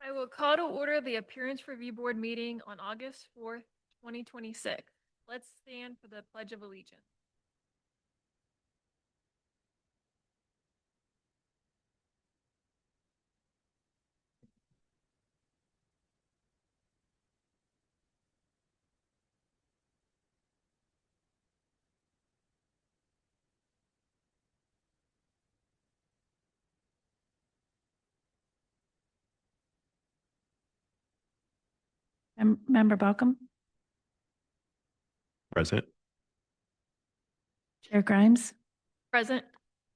I will call to order the Appearance Review Board meeting on August 4th, 2026. Let's stand for the Pledge of Allegiance. Member Balcom, Present. Chair Grimes, Present.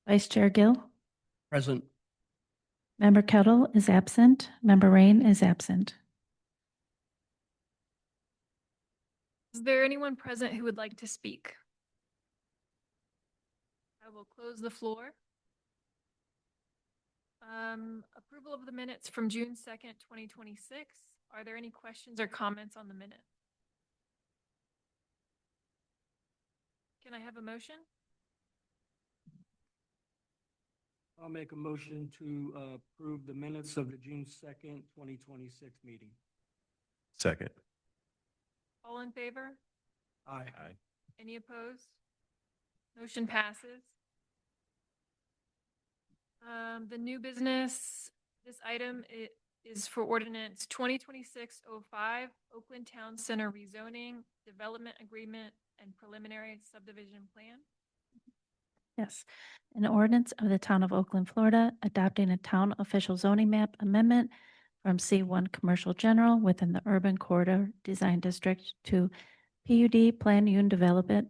Vice Chair Gill, Present. Member Kettle is absent, Member Rain is absent. Is there anyone present who would like to speak? I will close the floor. Approval of the minutes from June 2nd, 2026. Are there any questions or comments on the minute? Can I have a motion? I'll make a motion to approve the minutes of the June 2nd, 2026 meeting. Second. All in favor? Aye. Any opposed? Motion passes. The new business, this item is for ordinance 2026-05, Oakland Town Center rezoning, development agreement, and preliminary subdivision plan. Yes, an ordinance of the Town of Oakland, Florida, adopting a town official zoning map amendment from C1 Commercial General within the Urban Corridor Design District to PUD Plan Unit Development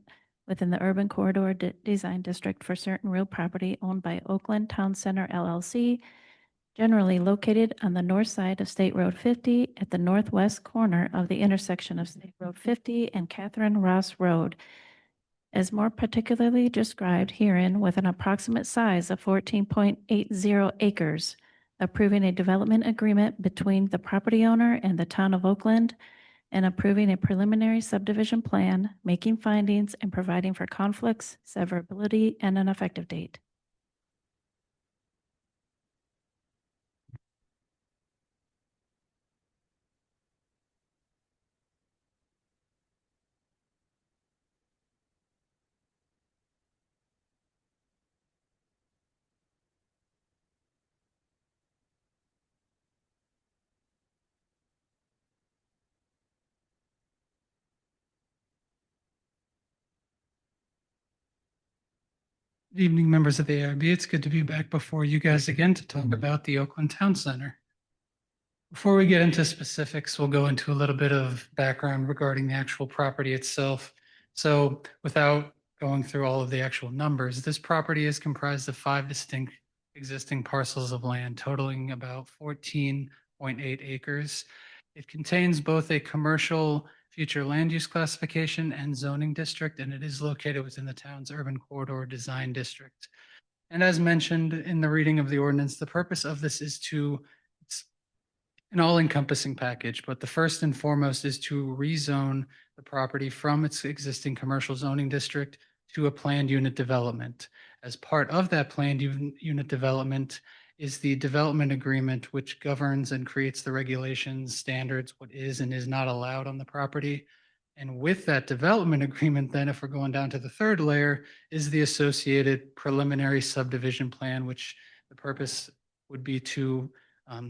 within the Urban Corridor Design District for certain real property owned by Oakland Town Center LLC, generally located on the north side of State Road 50 at the northwest corner of the intersection of State Road 50 and Catherine Ross Road, as more particularly described herein, with an approximate size of 14.80 acres, approving a development agreement between the property owner and the Town of Oakland, and approving a preliminary subdivision plan, making findings, and providing for conflicts, severability, and an effective date. Good evening, members of the ARB. It's good to be back before you guys again to talk about the Oakland Town Center. Before we get into specifics, we'll go into a little bit of background regarding the actual property itself. So without going through all of the actual numbers, this property is comprised of 5 distinct existing parcels of land totaling about 14.8 acres. It contains both a commercial future land use classification and zoning district, and it is located within the town's urban corridor design district. And as mentioned in the reading of the ordinance, the purpose of this is it's an all-encompassing package, but the first and foremost is to rezone the property from its existing commercial zoning district to a planned unit development. As part of that planned unit development is the development agreement, which governs and creates the regulations, standards, what is and is not allowed on the property. And with that development agreement, then if we're going down to the third layer, is the associated preliminary subdivision plan, which the purpose would be to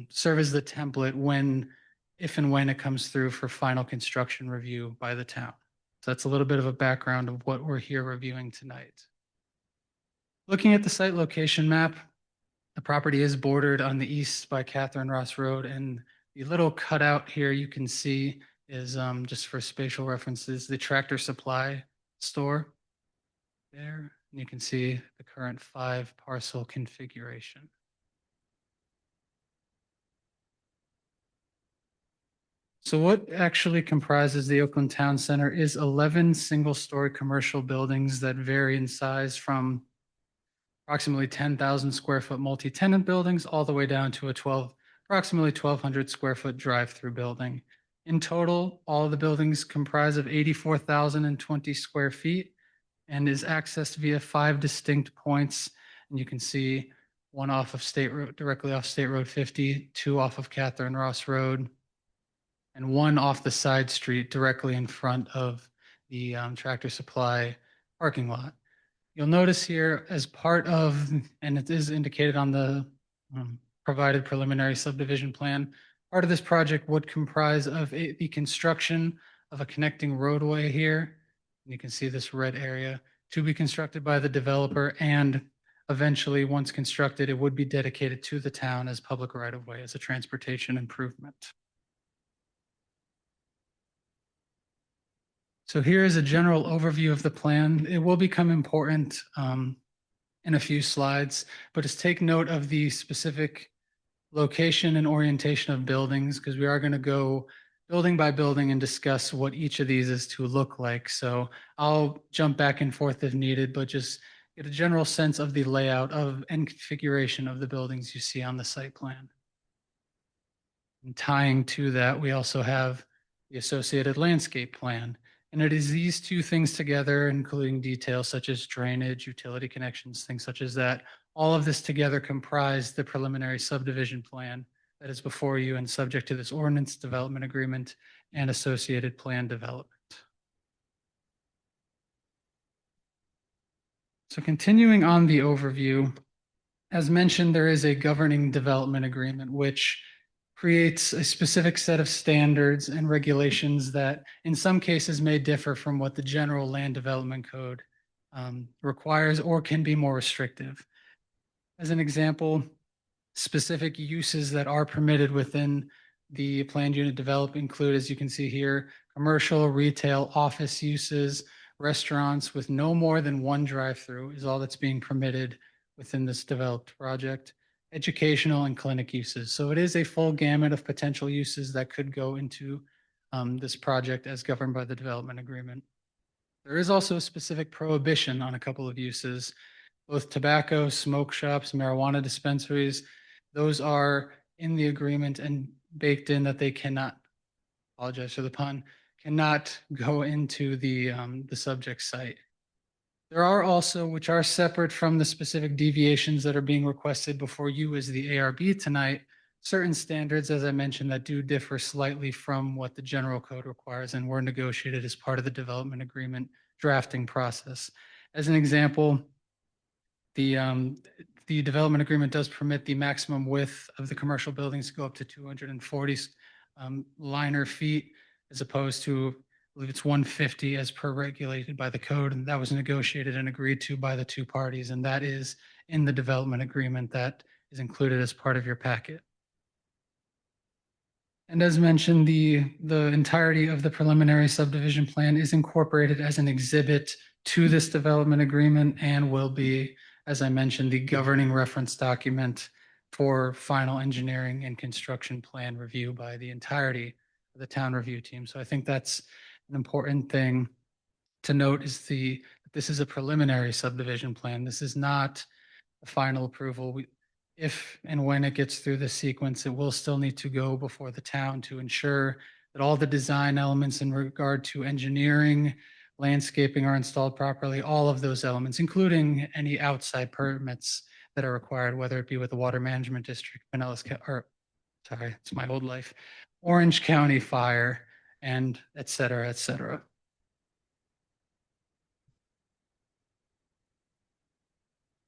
serve as the template if and when it comes through for final construction review by the town. So that's a little bit of a background of what we're here reviewing tonight. Looking at the site location map, the property is bordered on the east by Catherine Ross Road, and the little cutout here you can see is just for spatial references, the Tractor Supply store there. And you can see the current 5 parcel configuration. So what actually comprises the Oakland Town Center is 11 single-story commercial buildings that vary in size from approximately 10,000 square foot multi-tenant buildings all the way down to approximately 1,200 square foot drive-through building. In total, all of the buildings comprise of 84,020 square feet and is accessed via 5 distinct points. And you can see one off of State Road, directly off State Road 50, two off of Catherine Ross Road, and one off the side street directly in front of the Tractor Supply parking lot. You'll notice here as part of, and it is indicated on the provided preliminary subdivision plan, part of this project would comprise of the construction of a connecting roadway here. And you can see this red area to be constructed by the developer, and eventually, once constructed, it would be dedicated to the town as public right-of-way as a transportation improvement. So here is a general overview of the plan. It will become important in a few slides, but just take note of the specific location and orientation of buildings, because we are going to go building by building and discuss what each of these is to look like. So I'll jump back and forth if needed, but just get a general sense of the layout of and configuration of the buildings you see on the site plan. And tying to that, we also have the associated landscape plan. And it is these two things together, including details such as drainage, utility connections, things such as that. All of this together comprise the preliminary subdivision plan that is before you and subject to this ordinance development agreement and associated plan development. So continuing on the overview, as mentioned, there is a governing development agreement which creates a specific set of standards and regulations that in some cases may differ from what the general land development code requires or can be more restrictive. As an example, specific uses that are permitted within the planned unit development include, as you can see here, commercial, retail, office uses, restaurants with no more than one drive-through is all that's being permitted within this developed project. Educational and clinic uses. So it is a full gamut of potential uses that could go into this project as governed by the development agreement. There is also a specific prohibition on a couple of uses, both tobacco, smoke shops, marijuana dispensaries. Those are in the agreement and baked in that they cannot, apologize for the pun, cannot go into the subject site. There are also, which are separate from the specific deviations that are being requested before you as the ARB tonight, certain standards, as I mentioned, that do differ slightly from what the general code requires and were negotiated as part of the development agreement drafting process. As an example, the development agreement does permit the maximum width of the commercial buildings to go up to 240 linear feet, as opposed to, I believe it's 150 as per regulated by the code, and that was negotiated and agreed to by the two parties, and that is in the development agreement that is included as part of your packet. And as mentioned, the entirety of the preliminary subdivision plan is incorporated as an exhibit to this development agreement and will be, as I mentioned, the governing reference document for final engineering and construction plan review by the entirety of the town review team. So I think that's an important thing to note is this is a preliminary subdivision plan. This is not a final approval. If and when it gets through the sequence, it will still need to go before the town to ensure that all the design elements in regard to engineering, landscaping are installed properly, all of those elements, including any outside permits that are required, whether it be with the Water Management District, it's my old life, Orange County Fire, and et cetera, et cetera.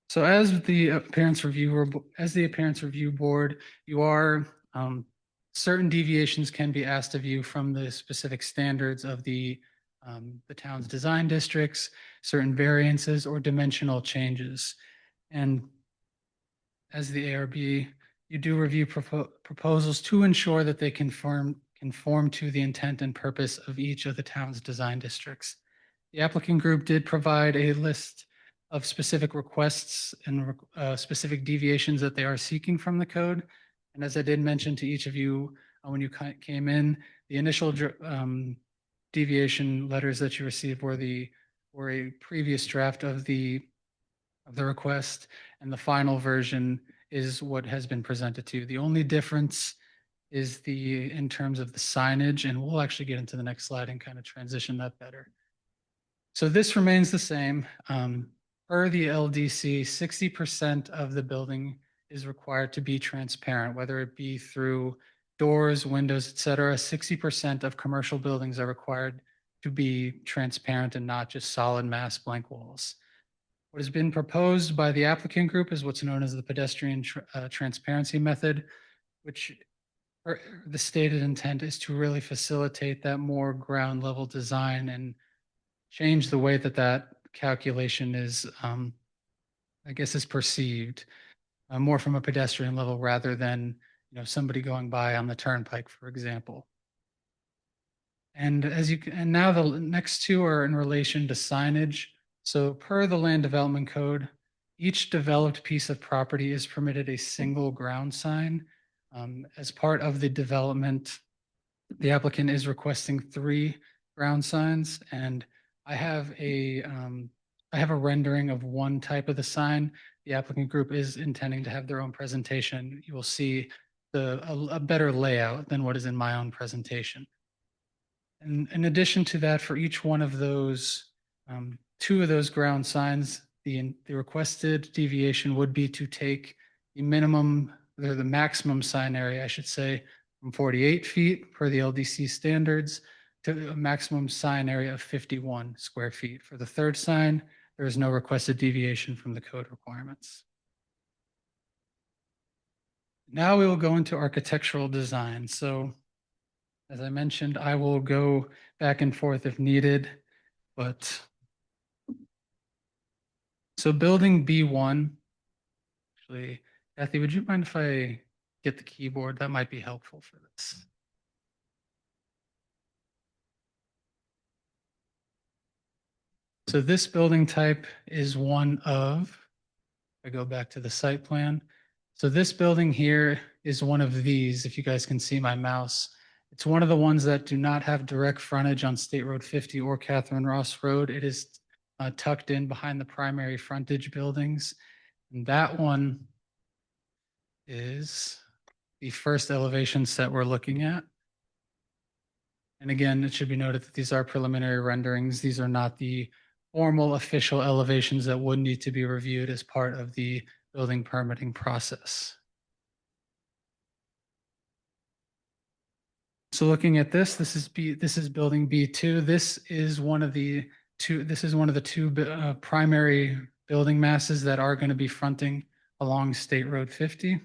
So as the appearance review board, you are certain deviations can be asked of you from the specific standards of the town's design districts, certain variances or dimensional changes. And as the ARB, you do review proposals to ensure that they conform to the intent and purpose of each of the town's design districts. The applicant group did provide a list of specific requests and specific deviations that they are seeking from the code. And as I did mention to each of you when you came in, the initial deviation letters that you received were a previous draft of the request, and the final version is what has been presented to you. The only difference is in terms of the signage, and we'll actually get into the next slide and kind of transition that better. So this remains the same. Per the LDC, 60% of the building is required to be transparent, whether it be through doors, windows, et cetera. 60% of commercial buildings are required to be transparent and not just solid mass blank walls. What has been proposed by the applicant group is what's known as the pedestrian transparency method, which the stated intent is to really facilitate that more ground level design and change the way that that calculation is, I guess, is perceived more from a pedestrian level rather than, somebody going by on the turnpike, for example. And and now the next two are in relation to signage. So per the land development code, each developed piece of property is permitted a single ground sign. As part of the development, the applicant is requesting 3 ground signs, and I have a rendering of one type of the sign. The applicant group is intending to have their own presentation. You will see a better layout than what is in my own presentation. And in addition to that, for each one of those, 2 of those ground signs, the requested deviation would be to take the minimum, or the maximum sign area, I should say, from 48 feet per the LDC standards to a maximum sign area of 51 square feet. For the third sign, there is no requested deviation from the code requirements. Now we will go into architectural design. So as I mentioned, I will go back and forth if needed, but so building B1, actually, Kathy, would you mind if I get the keyboard? That might be helpful for this. So this building type is one of, I go back to the site plan. So this building here is one of these, if you guys can see my mouse. It's one of the ones that do not have direct frontage on State Road 50 or Catherine Ross Road. It is tucked in behind the primary frontage buildings. And that one is the first elevation set we're looking at. And again, it should be noted that these are preliminary renderings. These are not the formal official elevations that would need to be reviewed as part of the building permitting process. So looking at this, this is building B2. This is one of the two primary building masses that are going to be fronting along State Road 50.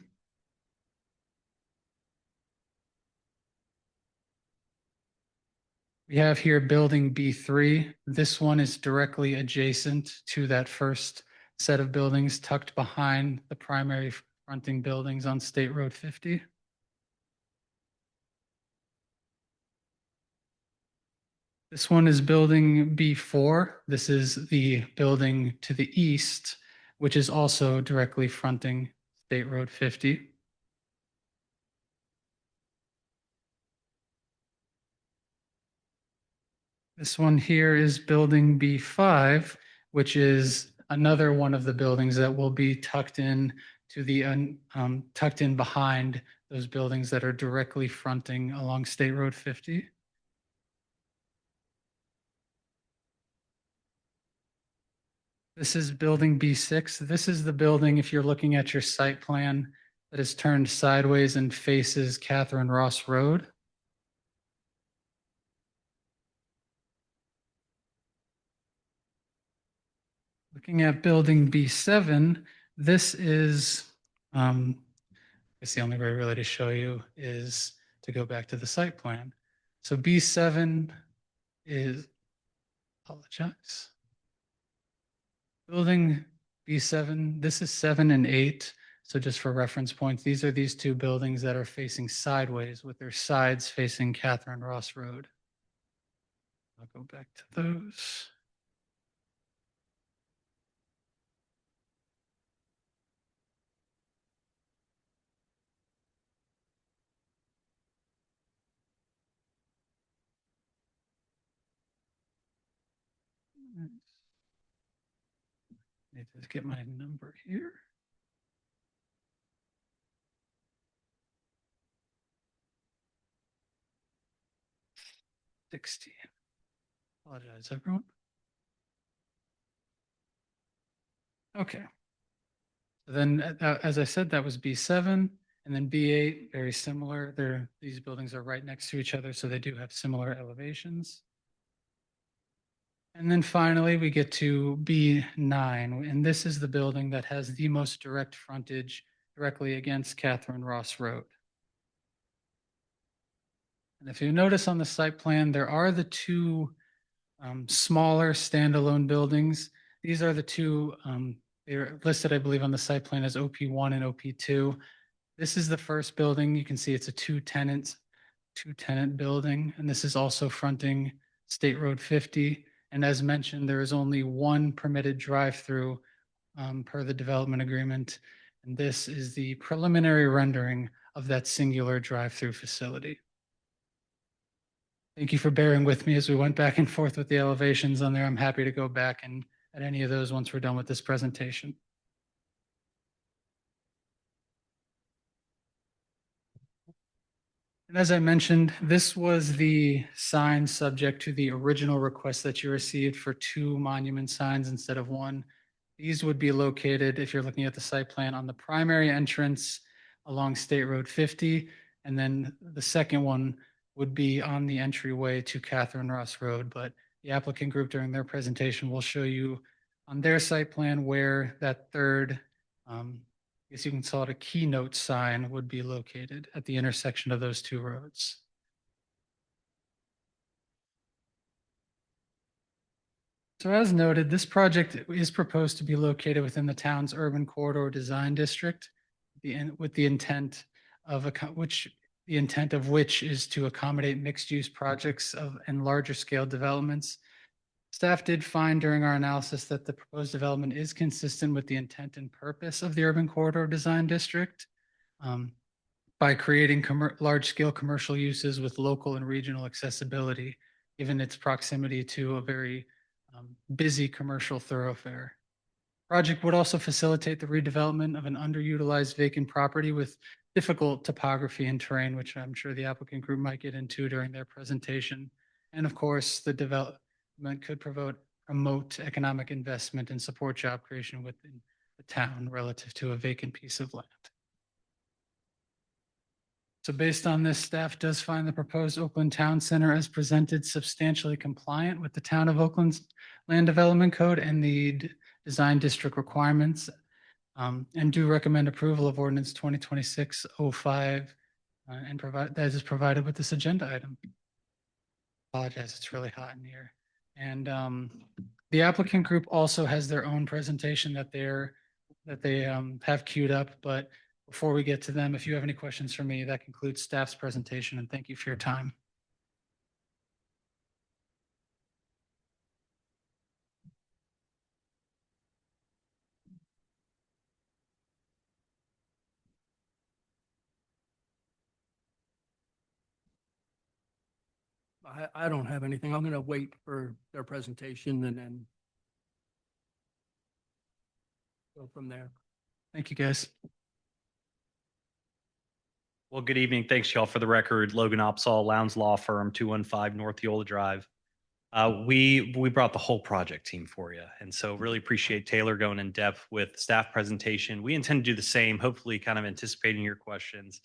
We have here building B3. This one is directly adjacent to that first set of buildings tucked behind the primary fronting buildings on State Road 50. This one is building B4. This is the building to the east, which is also directly fronting State Road 50. This one here is building B5, which is another one of the buildings that will be tucked in to the tucked in behind those buildings that are directly fronting along State Road 50. This is building B6. This is the building, if you're looking at your site plan, that is turned sideways and faces Catherine Ross Road. Looking at building B7, this is, I guess the only way really to show you is to go back to the site plan. So B7 is, apologize. Building B7, this is 7 and 8. So just for reference points, these are these 2 buildings that are facing sideways with their sides facing Catherine Ross Road. I'll go back to those. Need to get my number here. $16. Apologize, everyone. Okay. Then, as I said, that was B7, and then B8, very similar. These buildings are right next to each other, so they do have similar elevations. And then finally, we get to B9, and this is the building that has the most direct frontage directly against Catherine Ross Road. And if you notice on the site plan, there are the two smaller standalone buildings. These are the two, they're listed, I believe, on the site plan as OP1 and OP2. This is the first building. You can see it's a two-tenant building, and this is also fronting State Road 50. And as mentioned, there is only one permitted drive-through per the development agreement. And this is the preliminary rendering of that singular drive-through facility. Thank you for bearing with me as we went back and forth with the elevations on there. I'm happy to go back and at any of those once we're done with this presentation. And as I mentioned, this was the sign subject to the original request that you received for two monument signs instead of one. These would be located, if you're looking at the site plan, on the primary entrance along State Road 50. And then the second one would be on the entryway to Catherine Ross Road. But the applicant group during their presentation will show you on their site plan where that third, I guess you can call it a keynote sign, would be located at the intersection of those two roads. So as noted, this project is proposed to be located within the town's urban corridor design district, with the intent of which is to accommodate mixed-use projects and larger scale developments. Staff did find during our analysis that the proposed development is consistent with the intent and purpose of the urban corridor design district by creating large-scale commercial uses with local and regional accessibility, given its proximity to a very busy commercial thoroughfare. Project would also facilitate the redevelopment of an underutilized vacant property with difficult topography and terrain, which I'm sure the applicant group might get into during their presentation. And of course, the development could promote economic investment and support job creation within the town relative to a vacant piece of land. So based on this, staff does find the proposed Oakland Town Center as presented substantially compliant with the Town of Oakland's Land Development Code and the design district requirements, and do recommend approval of ordinance 2026-05 and that is provided with this agenda item. Apologize, it's really hot in here. And the applicant group also has their own presentation that they have queued up. But before we get to them, if you have any questions for me, that concludes staff's presentation, and thank you for your time. I don't have anything. I'm going to wait for their presentation and then go from there. Thank you, guys. Well, good evening. Thanks, y'all. For the record, Logan Opsahl, Lowndes Law Firm, 215 North Eola Drive. We brought the whole project team for you. And so really appreciate Taylor going in depth with staff presentation. We intend to do the same, hopefully kind of anticipating your questions.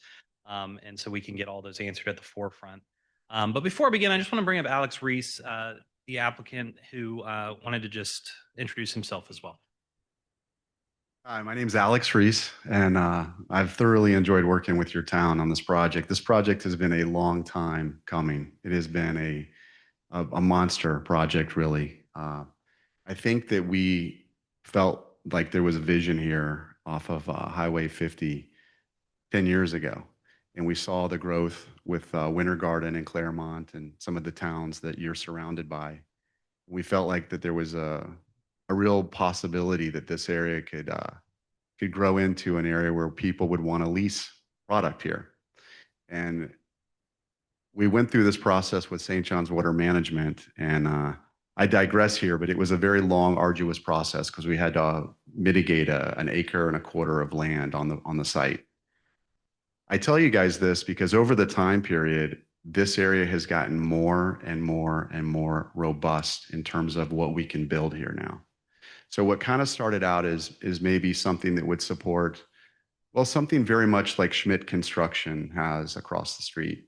And so we can get all those answered at the forefront. But before I begin, I just want to bring up Alex Reese, the applicant who wanted to just introduce himself as well. Hi, my name is Alex Reese, and I've thoroughly enjoyed working with your town on this project. This project has been a long time coming. It has been a monster project, really. I think that we felt like there was a vision here off of Highway 50 10 years ago. And we saw the growth with Winter Garden and Claremont and some of the towns that you're surrounded by. We felt like that there was a real possibility that this area could grow into an area where people would want to lease product here. And we went through this process with St. John's Water Management, and I digress here, but it was a very long, arduous process because we had to mitigate an acre and a quarter of land on the site. I tell you guys this because over the time period, this area has gotten more and more and more robust in terms of what we can build here now. So what kind of started out is maybe something that would support, well, something very much like Schmidt Construction has across the street,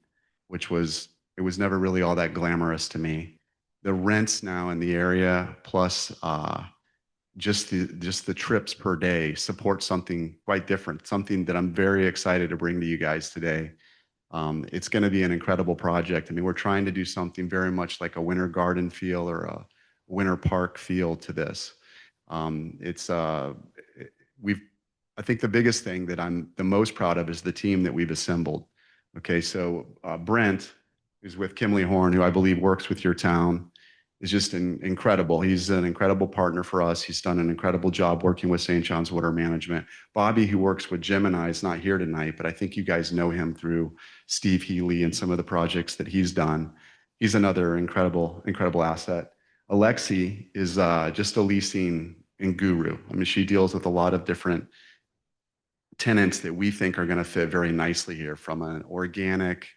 which was, it was never really all that glamorous to me. The rents now in the area, plus just the trips per day, support something quite different, something that I'm very excited to bring to you guys today. It's going to be an incredible project. I mean, we're trying to do something very much like a winter garden feel or a winter park feel to this. It's we've I think the biggest thing that I'm the most proud of is the team that we've assembled. Okay, so Brent, who's with Kimley Horn, who I believe works with your town, is just incredible. He's an incredible partner for us. He's done an incredible job working with St. John's Water Management. Bobby, who works with Gemini, is not here tonight, but I think you guys know him through Steve Healy and some of the projects that he's done. He's another incredible asset. Alexi is just a leasing and guru. I mean, she deals with a lot of different tenants that we think are going to fit very nicely here, from an organic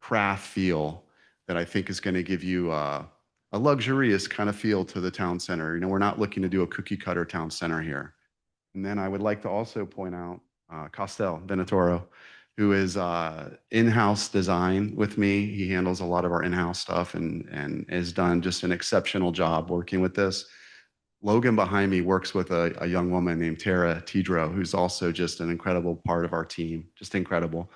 craft feel that I think is going to give you a luxurious kind of feel to the town center. You know, we're not looking to do a cookie cutter town center here. And then I would like to also point out Costel Venatoro, who is in-house design with me. He handles a lot of our in-house stuff and has done just an exceptional job working with this. Logan behind me works with a young woman named Tara Tidro, who's also just an incredible part of our team, just incredible.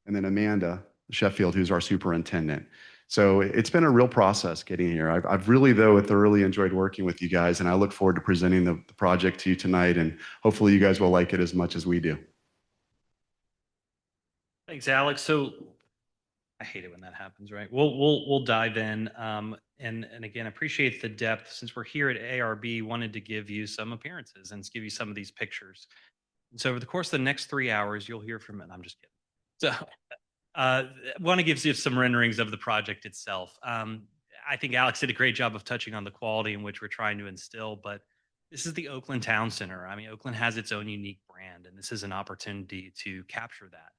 And then Amanda Sheffield, who's our superintendent. So it's been a real process getting here. I've really, though, thoroughly enjoyed working with you guys, and I look forward to presenting the project to you tonight, and hopefully you guys will like it as much as we do. Thanks, Alex. So I hate it when that happens, right? We'll dive in. And again, appreciate the depth. Since we're here at ARB, wanted to give you some appearances and give you some of these pictures. And so over the course of the next 3 hours, you'll hear from it. I'm just kidding. So want to give you some renderings of the project itself. I think Alex did a great job of touching on the quality in which we're trying to instill, but this is the Oakland Town Center. I mean, Oakland has its own unique brand, and this is an opportunity to capture that.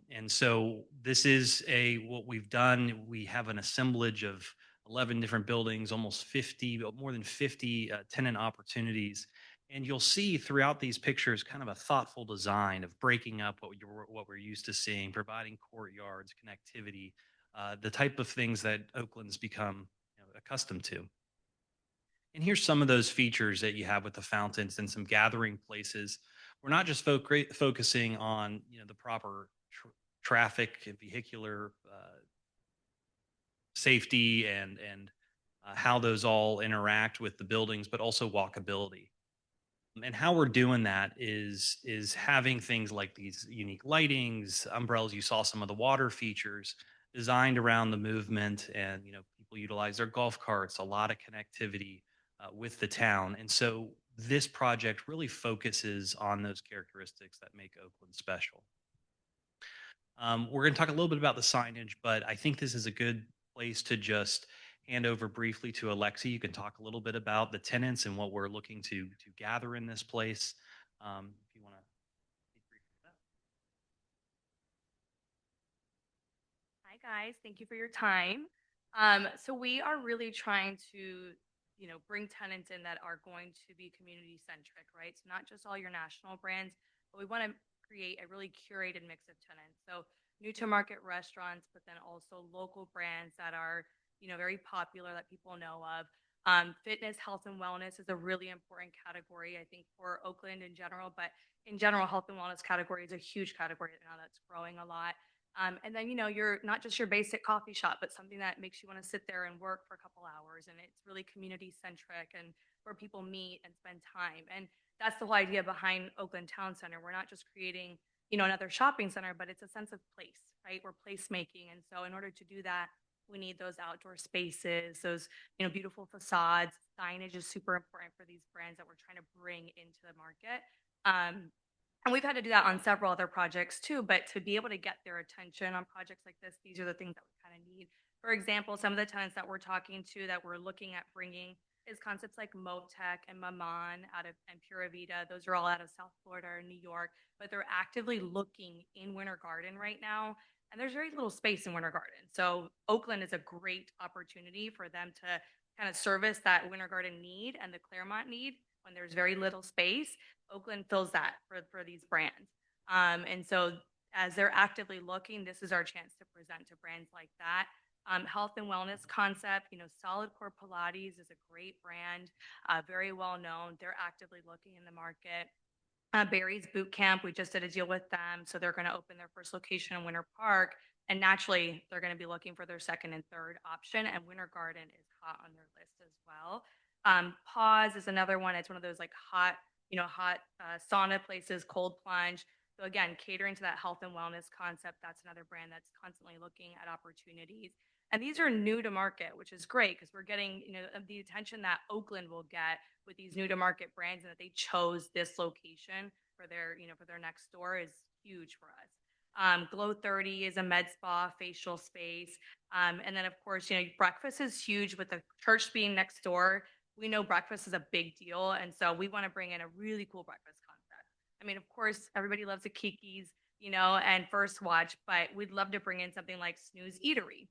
And so this is what we've done. We have an assemblage of 11 different buildings, almost 50, more than 50 tenant opportunities. And you'll see throughout these pictures kind of a thoughtful design of breaking up what we're used to seeing, providing courtyards, connectivity, the type of things that Oakland's become accustomed to. And here's some of those features that you have with the fountains and some gathering places. We're not just focusing on the proper traffic and vehicular safety and how those all interact with the buildings, but also walkability. And how we're doing that is having things like these unique lightings, umbrellas. You saw some of the water features designed around the movement, and people utilize their golf carts. A lot of connectivity with the town, and so this project really focuses on those characteristics that make Oakland special. We're going to talk a little bit about the signage, but I think this is a good place to just hand over briefly to Alexi. You can talk a little bit about the tenants and what we're looking to gather in this place. If you want to speak briefly to that. Hi guys, thank you for your time. So we are really trying to, bring tenants in that are going to be community centric, right? So not just all your national brands, but we want to create a really curated mix of tenants. So new to market restaurants, but then also local brands that are, very popular that people know of. Fitness, health, and wellness is a really important category, I think, for Oakland in general, but in general, health and wellness category is a huge category now that's growing a lot. And then, you're not just your basic coffee shop, but something that makes you want to sit there and work for a couple hours. And it's really community centric and where people meet and spend time. And that's the whole idea behind Oakland Town Center. We're not just creating, another shopping center, but it's a sense of place, right? We're placemaking. And so in order to do that, we need those outdoor spaces, those, beautiful facades. Signage is super important for these brands that we're trying to bring into the market. And we've had to do that on several other projects too, but to be able to get their attention on projects like this, these are the things that we kind of need. For example, some of the tenants that we're talking to that we're looking at bringing is concepts like Motec and Maman out of and Pura Vida. Those are all out of South Florida or New York, but they're actively looking in Winter Garden right now. And there's very little space in Winter Garden. So Oakland is a great opportunity for them to kind of service that Winter Garden need and the Claremont need when there's very little space, Oakland fills that for these brands. And so as they're actively looking, this is our chance to present to brands like that. Health and wellness concept, Solid Core Pilates is a great brand, very well known. They're actively looking in the market. Barry's Boot Camp, we just did a deal with them. So they're going to open their first location in Winter Park. And naturally, they're going to be looking for their second and third option. And Winter Garden is hot on their list as well. Pause is another one. It's one of those like hot sauna places, cold plunge. So again, catering to that health and wellness concept, that's another brand that's constantly looking at opportunities. And these are new to market, which is great because we're getting, the attention that Oakland will get with these new to market brands, and that they chose this location for their, for their next store is huge for us. Glow 30 is a med spa facial space. And then of course, breakfast is huge with the church being next door. We know breakfast is a big deal. And so we want to bring in a really cool breakfast concept. I mean, of course, everybody loves a Kiki's, and First Watch, but we'd love to bring in something like Snooze Eatery,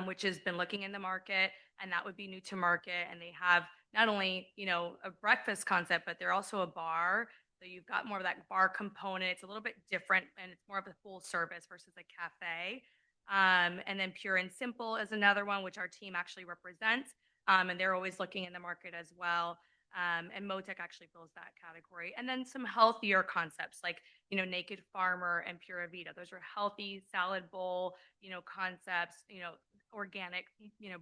which has been looking in the market, and that would be new to market. And they have not only, a breakfast concept, but they're also a bar. So you've got more of that bar component. It's a little bit different, and it's more of a full service versus a cafe. And then Pure and Simple is another one, which our team actually represents. And they're always looking in the market as well. And Motec actually fills that category. And then some healthier concepts like, Naked Farmer and Pura Vida. Those are healthy salad bowl, concepts, organic,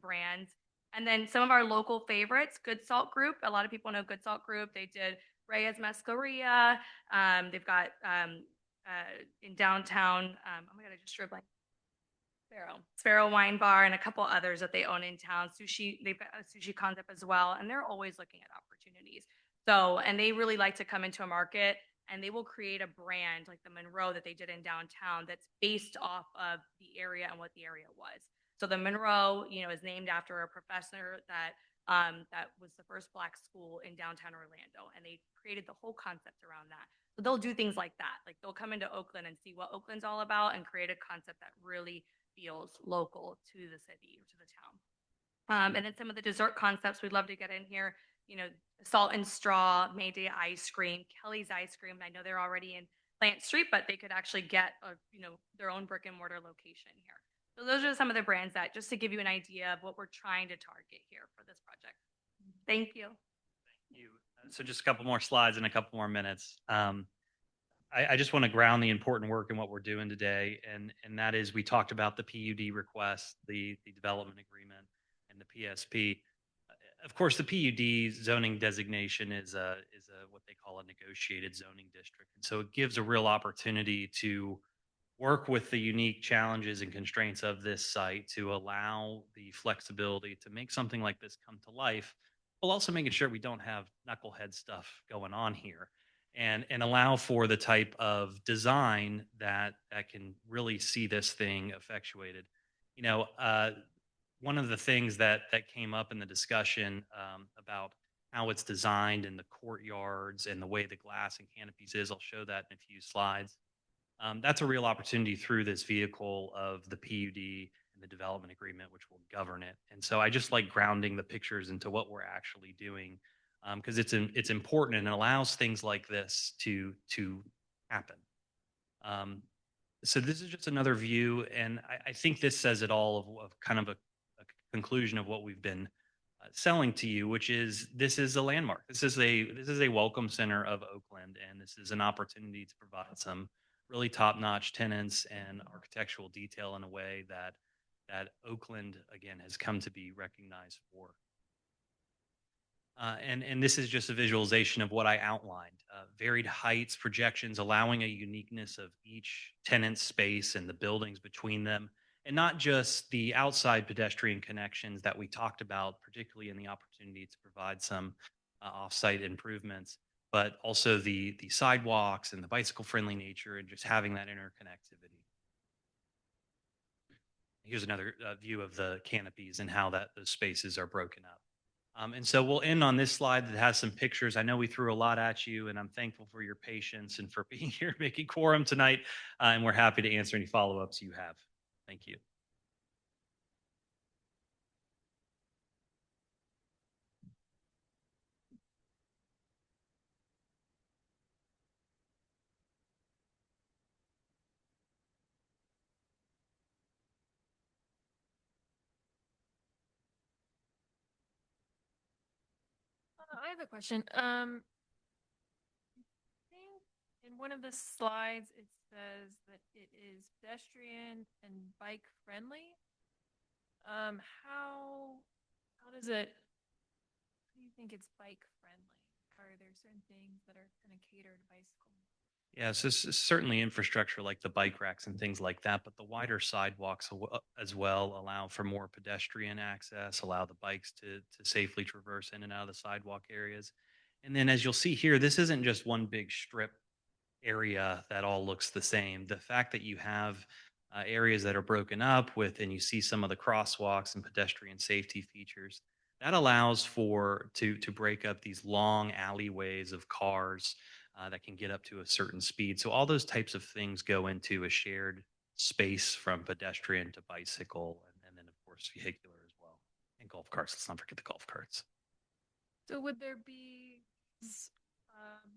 brands. And then some of our local favorites, Good Salt Group. A lot of people know Good Salt Group. They did Reyes Mescaria. They've got in downtown, oh my God, I just drew a blank. Sparrow Wine Bar, and a couple others that they own in town. Sushi, they've got a sushi concept as well, and they're always looking at opportunities. So, and they really like to come into a market, and they will create a brand like the Monroe that they did in downtown that's based off of the area and what the area was. So the Monroe, is named after a professor that was the first Black school in downtown Orlando, and they created the whole concept around that. So they'll do things like that. Like they'll come into Oakland and see what Oakland's all about and create a concept that really feels local to the city or to the town. And then some of the dessert concepts we'd love to get in here, Salt and Straw, Mayday Ice Cream, Kelly's Ice Cream. I know they're already in Plant Street, but they could actually get their own brick and mortar location here. So those are some of the brands that, just to give you an idea of what we're trying to target here for this project. Thank you. Thank you. So just a couple more slides and a couple more minutes. I just want to ground the important work in what we're doing today, and that is we talked about the PUD request, the development agreement, and the PSP. Of course, the PUD zoning designation is a what they call a negotiated zoning district, and so it gives a real opportunity to work with the unique challenges and constraints of this site to allow the flexibility to make something like this come to life, while also making sure we don't have knucklehead stuff going on here. And allow for the type of design that can really see this thing effectuated. One of the things that came up in the discussion about how it's designed in the courtyards and the way the glass and canopies is, I'll show that in a few slides. That's a real opportunity through this vehicle of the PUD and the development agreement, which will govern it. And so I just like grounding the pictures into what we're actually doing, because it's important and it allows things like this to happen. So this is just another view, and I think this says it all of kind of a conclusion of what we've been selling to you, which is this is a landmark. This is a welcome center of Oakland, and this is an opportunity to provide some really top-notch tenants and architectural detail in a way that Oakland again has come to be recognized for. And this is just a visualization of what I outlined. Varied heights, projections, allowing a uniqueness of each tenant's space and the buildings between them, and not just the outside pedestrian connections that we talked about, particularly in the opportunity to provide some off-site improvements, but also the sidewalks and the bicycle-friendly nature and just having that interconnectivity. Here's another view of the canopies and how those spaces are broken up. And so we'll end on this slide that has some pictures. I know we threw a lot at you, and I'm thankful for your patience and for being here making quorum tonight. And we're happy to answer any follow-ups you have. Thank you. I have a question. I think in one of the slides, it says that it is pedestrian and bike friendly. How does it, how do you think it's bike friendly? Are there certain things that are going to cater to bicycle? Yeah, so certainly infrastructure like the bike racks and things like that, but the wider sidewalks as well allow for more pedestrian access, allow the bikes to safely traverse in and out of the sidewalk areas. And then as you'll see here, this isn't just one big strip area that all looks the same. The fact that you have areas that are broken up with, and you see some of the crosswalks and pedestrian safety features, that allows for to break up these long alleyways of cars that can get up to a certain speed. So all those types of things go into a shared space from pedestrian to bicycle, and then of course vehicular as well, and golf carts. Let's not forget the golf carts. So would there be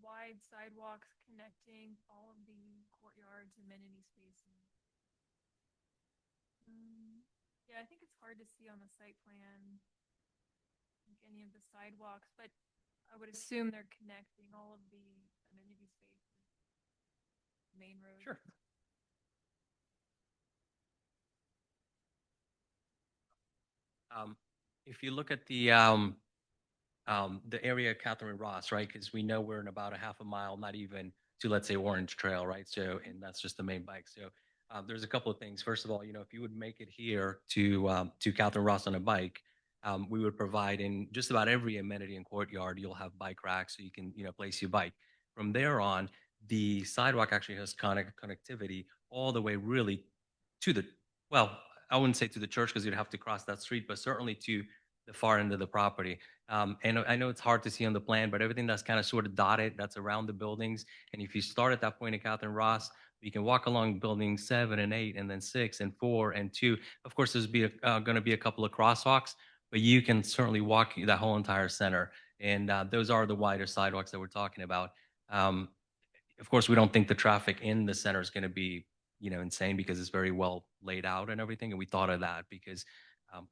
wide sidewalks connecting all of the courtyards, amenity spaces? Yeah, I think it's hard to see on the site plan, like any of the sidewalks, but I would assume they're connecting all of the amenity spaces, main road. Sure. If you look at the area Catherine Ross, right? Because we know we're in about a half a mile, not even to, let's say, Orange Trail, right? So, and that's just the main bike. So there's a couple of things. First of all, if you would make it here to Catherine Ross on a bike, we would provide in just about every amenity and courtyard, you'll have bike racks so you can, place your bike. From there on, the sidewalk actually has connectivity all the way really to the, well, I wouldn't say to the church because you'd have to cross that street, but certainly to the far end of the property. And I know it's hard to see on the plan, but everything that's kind of sort of dotted, that's around the buildings. And if you start at that point in Catherine Ross, you can walk along building 7 and 8, and then 6 and 4 and 2. Of course, there's going to be a couple of crosswalks, but you can certainly walk that whole entire center. And those are the wider sidewalks that we're talking about. Of course, we don't think the traffic in the center is going to be, insane because it's very well laid out and everything. And we thought of that because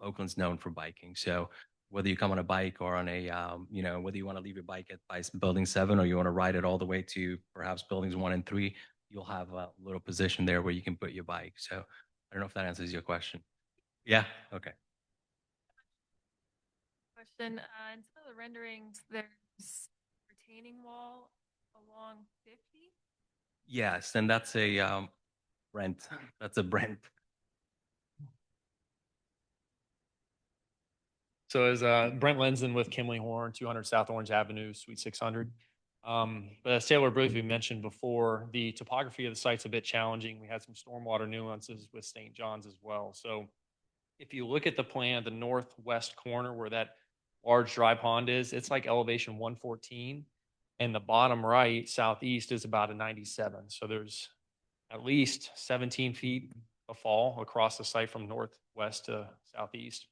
Oakland's known for biking. So whether you come on a bike or on a, whether you want to leave your bike by building 7 or you want to ride it all the way to perhaps buildings 1 and 3, you'll have a little position there where you can put your bike. So I don't know if that answers your question. Yeah. Okay. Question, in some of the renderings, there's retaining wall along 50. Yes, and that's a Brent. That's a Brent. So as Brent Lenzen with Kimley Horn, 200 South Orange Avenue, Suite 600. But as Taylor briefly mentioned before, the topography of the site's a bit challenging. We had some stormwater nuances with St. John's as well. So if you look at the plan, the northwest corner where that large dry pond is, it's like elevation 114. And the bottom right, southeast, is about a 97. So there's at least 17 feet of fall across the site from northwest to southeast.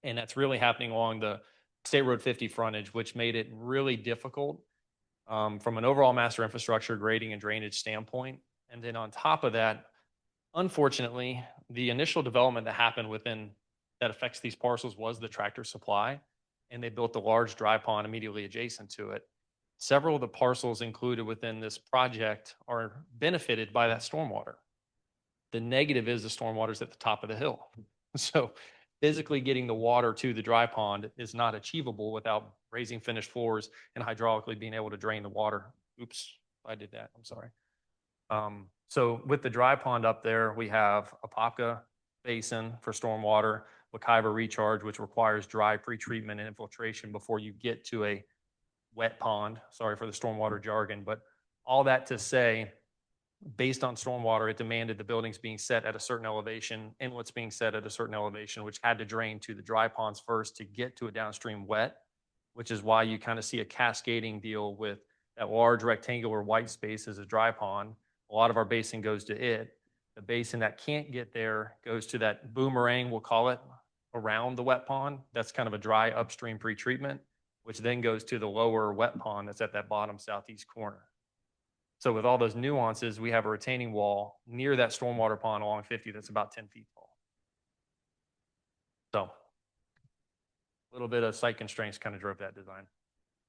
And that's really happening along the State Road 50 frontage, which made it really difficult from an overall master infrastructure grading and drainage standpoint. And then on top of that, unfortunately, the initial development that happened that affects these parcels was the Tractor Supply, and they built a large dry pond immediately adjacent to it. Several of the parcels included within this project are benefited by that stormwater. The negative is the stormwater is at the top of the hill. So physically getting the water to the dry pond is not achievable without raising finished floors and hydraulically being able to drain the water. Oops, I did that. I'm sorry. So with the dry pond up there, we have Apopka Basin for stormwater, Wekiva Recharge, which requires dry pretreatment and infiltration before you get to a wet pond. Sorry for the stormwater jargon, but all that to say, based on stormwater, it demanded the buildings being set at a certain elevation, inlets being set at a certain elevation, which had to drain to the dry ponds first to get to a downstream wet, which is why you kind of see a cascading deal with that large rectangular white space as a dry pond. A lot of our basin goes to it. The basin that can't get there goes to that boomerang, we'll call it, around the wet pond. That's kind of a dry upstream pretreatment, which then goes to the lower wet pond that's at that bottom southeast corner. So with all those nuances, we have a retaining wall near that stormwater pond along 50 that's about 10 feet tall. So a little bit of site constraints kind of drove that design.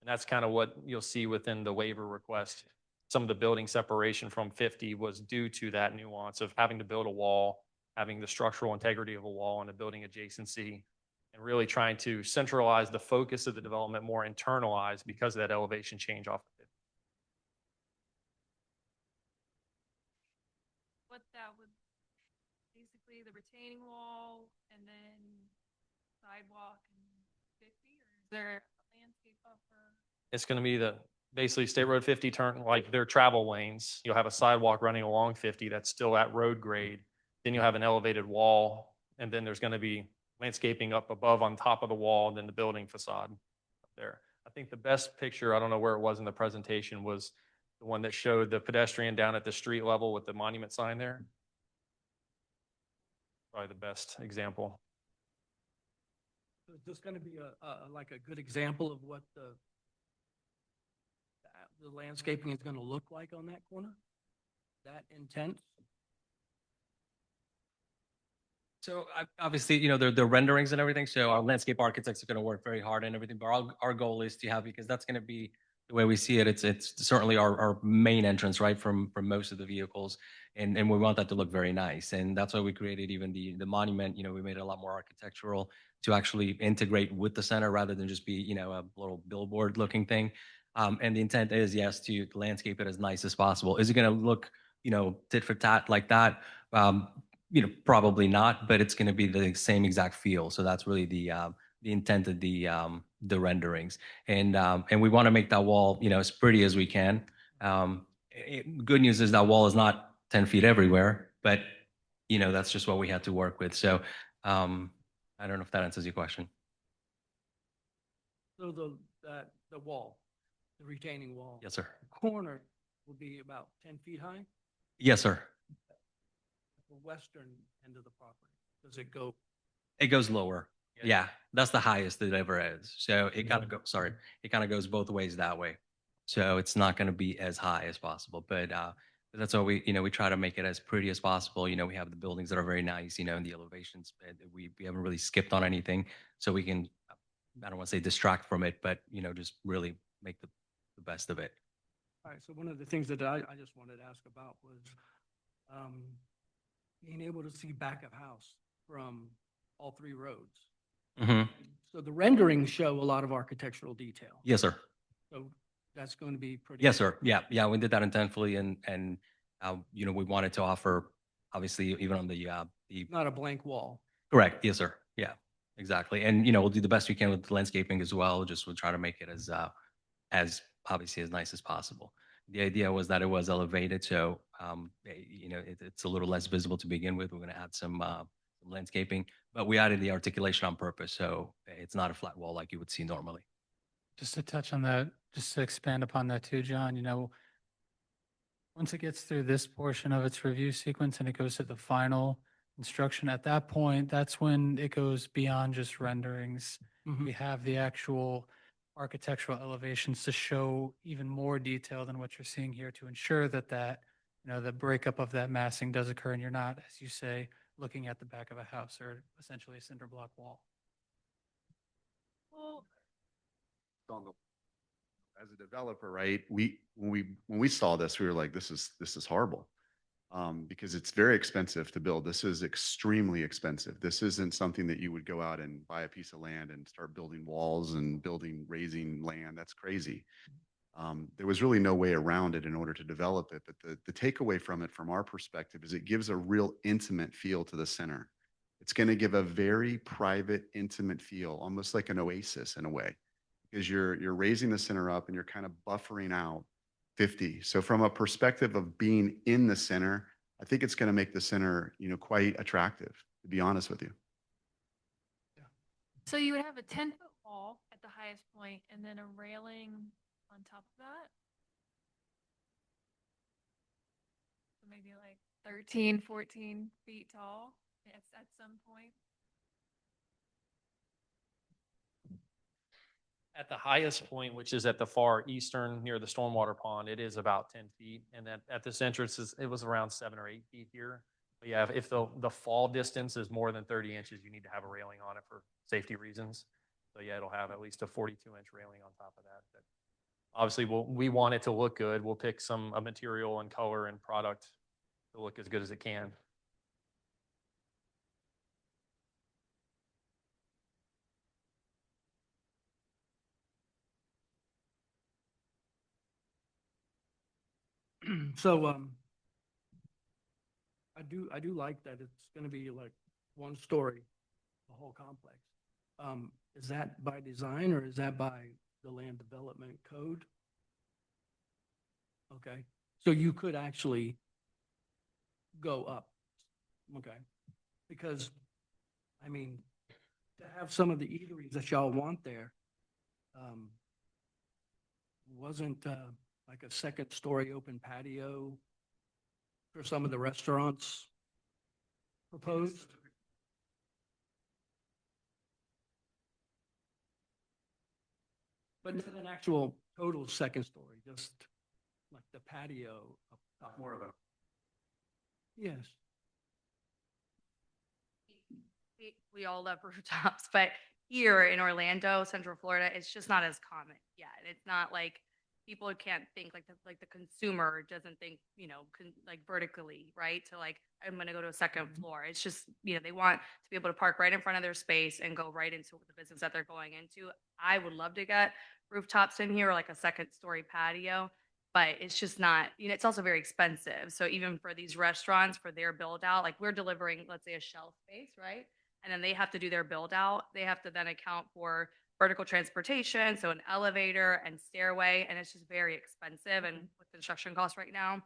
And that's kind of what you'll see within the waiver request. Some of the building separation from 50 was due to that nuance of having to build a wall, having the structural integrity of a wall and a building adjacency, and really trying to centralize the focus of the development more internalized because of that elevation change off of it. What that would, basically the retaining wall and then sidewalk and 50, or is there a landscape buffer? It's going to be basically State Road 50 turn, like their travel lanes. You'll have a sidewalk running along 50 that's still at road grade. Then you'll have an elevated wall, and then there's going to be landscaping up above on top of the wall, and then the building facade up there. I think the best picture, I don't know where it was in the presentation, was the one that showed the pedestrian down at the street level with the monument sign there. Probably the best example. So is this going to be like a good example of what the landscaping is going to look like on that corner? That intense? So obviously, you know, the renderings and everything. So our landscape architects are going to work very hard and everything. But our goal is to have, because that's going to be the way we see it. It's certainly our main entrance, right, from most of the vehicles, and we want that to look very nice. And that's why we created even the monument. You know, we made it a lot more architectural to actually integrate with the center rather than just be, you know, a little billboard looking thing. And the intent is, yes, to landscape it as nice as possible. Is it going to look, you know, tit for tat like that? You know, probably not, but it's going to be the same exact feel. So that's really the intent of the renderings. And we want to make that wall, you know, as pretty as we can. Good news is that wall is not 10 feet everywhere, but you know, that's just what we had to work with. So I don't know if that answers your question. So the wall, the retaining wall. Yes, sir. Corner will be about 10 feet high? Yes, sir. The western end of the property, does it go? It goes lower. Yeah, that's the highest it ever is. So it kind of it kind of goes both ways that way. So it's not going to be as high as possible, but that's why we try to make it as pretty as possible. You know, we have the buildings that are very nice, you know, and the elevations. We haven't really skipped on anything, so we can, I don't want to say distract from it, but you know, just really make the best of it. All right, so one of the things that I just wanted to ask about was being able to see back of house from all three roads. Mm-hmm. So the renderings show a lot of architectural detail. Yes, sir. So that's going to be pretty. Yes, sir. Yeah, we did that intentfully, and you know, we wanted to offer, obviously, even on the Not a blank wall. correct. Yes, sir. Yeah, exactly. And you know, we'll do the best we can with the landscaping as well. Just we'll try to make it as obviously as nice as possible. The idea was that it was elevated, so you know, it's a little less visible to begin with. We're going to add some landscaping, but we added the articulation on purpose, so it's not a flat wall like you would see normally. Just to touch on that, just to expand upon that too, John, you know, once it gets through this portion of its review sequence and it goes to the final instruction, at that point, that's when it goes beyond just renderings. Mhm. We have the actual architectural elevations to show even more detail than what you're seeing here to ensure that, you know, the breakup of that massing does occur and you're not, as you say, looking at the back of a house or essentially a cinder block wall. Well, As a developer, right, when we saw this, we were like, this is horrible. Because it's very expensive to build. This is extremely expensive. This isn't something that you would go out and buy a piece of land and start building walls and raising land. That's crazy. There was really no way around it in order to develop it. But the takeaway from it, from our perspective, is it gives a real intimate feel to the center. It's going to give a very private, intimate feel, almost like an oasis in a way, because you're raising the center up and you're kind of buffering out 50. So from a perspective of being in the center, I think it's going to make the center, you know, quite attractive, to be honest with you. so you would have a 10-foot wall at the highest point and then a railing on top of that? So maybe like 13, 14 feet tall at some point? At the highest point, which is at the far eastern near the stormwater pond, it is about 10 feet. And then at this entrance, it was around 7 or 8 feet here. But yeah, if the fall distance is more than 30 inches, you need to have a railing on it for safety reasons. So yeah, it'll have at least a 42-inch railing on top of that. But obviously, we want it to look good. We'll pick a material and color and product to look as good as it can. So, I do like that it's gonna be like one story, the whole complex. Is that by design or is that by the land development code? Okay, so you could actually go up, okay? Because, I mean, to have some of the eateries that y'all want there, wasn't, like a second story open patio for some of the restaurants proposed? But not an actual total second story, just like the patio up top. More of a. Yes. We all love rooftops, but here in Orlando, Central Florida, it's just not as common yet. It's not like people can't think like the consumer doesn't think, like vertically, right? To like, I'm going to go to a second floor. It's just, they want to be able to park right in front of their space and go right into the business that they're going into. I would love to get rooftops in here or like a second story patio, but it's just not, it's also very expensive. So even for these restaurants, for their build out, like we're delivering, let's say a shelf space, right? And then they have to do their build out. They have to then account for vertical transportation, so an elevator and stairway, and it's just very expensive. And with construction costs right now,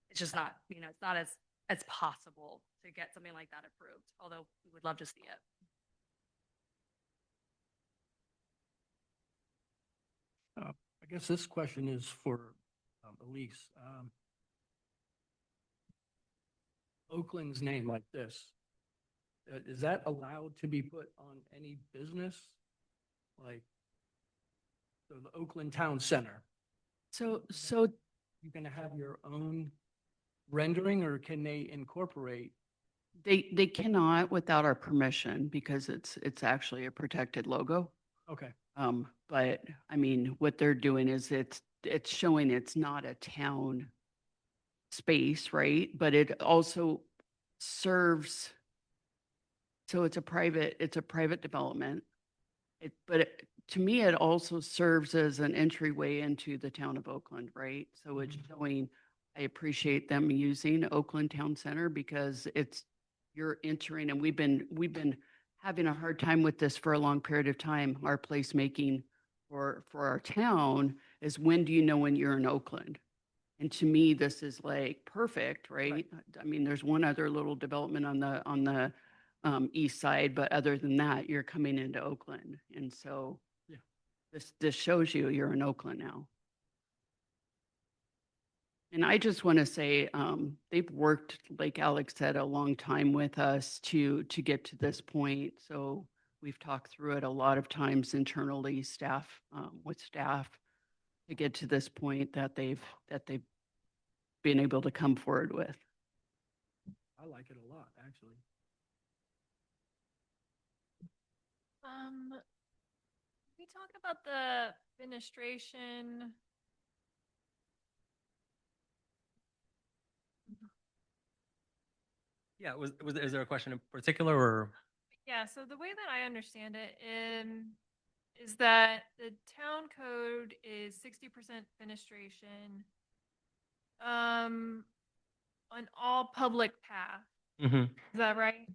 it's just not, it's not as possible to get something like that approved, although we would love to see it. I guess this question is for Elise. Oakland's name like this, is that allowed to be put on any business? Like, so the Oakland Town Center, So you're gonna have your own rendering, or can they incorporate? they cannot without our permission because it's actually a protected logo. Okay, But I mean, what they're doing is it's showing it's not a town space, right? But it also serves, so it's a private development. To me, it also serves as an entryway into the town of Oakland, right? So it's showing, I appreciate them using Oakland Town Center because you're entering, and we've been having a hard time with this for a long period of time. Our placemaking for our town is, when do you know when you're in Oakland? And to me, this is like perfect, right? I mean, there's one other little development on the east side, but other than that, you're coming into Oakland. And so yeah, this shows you're in Oakland now. And I just want to say, they've worked, like Alex said, a long time with us to get to this point. So we've talked through it a lot of times internally, with staff, to get to this point that they've been able to come forward with. I like it a lot, actually. We talk about the fenestration. Yeah, is there a question in particular or? Yeah, so the way that I understand it is that the town code is 60% fenestration on all public paths. Mhm. Is that right?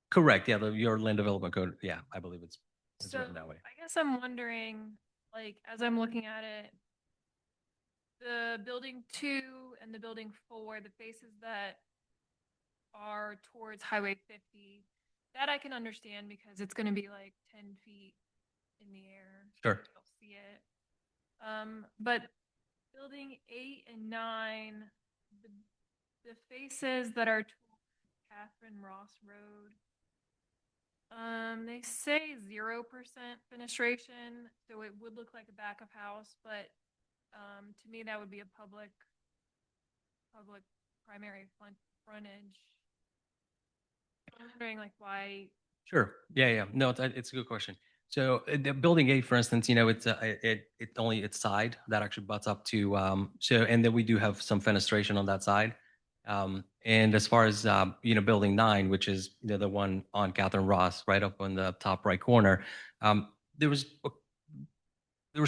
Correct. Yeah, your land development code. Yeah, I believe it's So written that way. I guess I'm wondering, like, as I'm looking at it, the building 2 and the building 4, the faces that are towards Highway 50, that I can understand because it's going to be like 10 feet in the air. Sure. You'll see it. But building 8 and 9, the faces that are towards Catherine Ross Road, they say 0% fenestration, so it would look like a back of house, but to me that would be a public primary frontage. I'm wondering like why. Sure. Yeah. No, it's a good question. So the building eight, for instance, you know, it only its side that actually butts up to and then we do have some fenestration on that side. And as far as you know, building nine, which is the one on Catherine Ross, right up on the top right corner, there was there were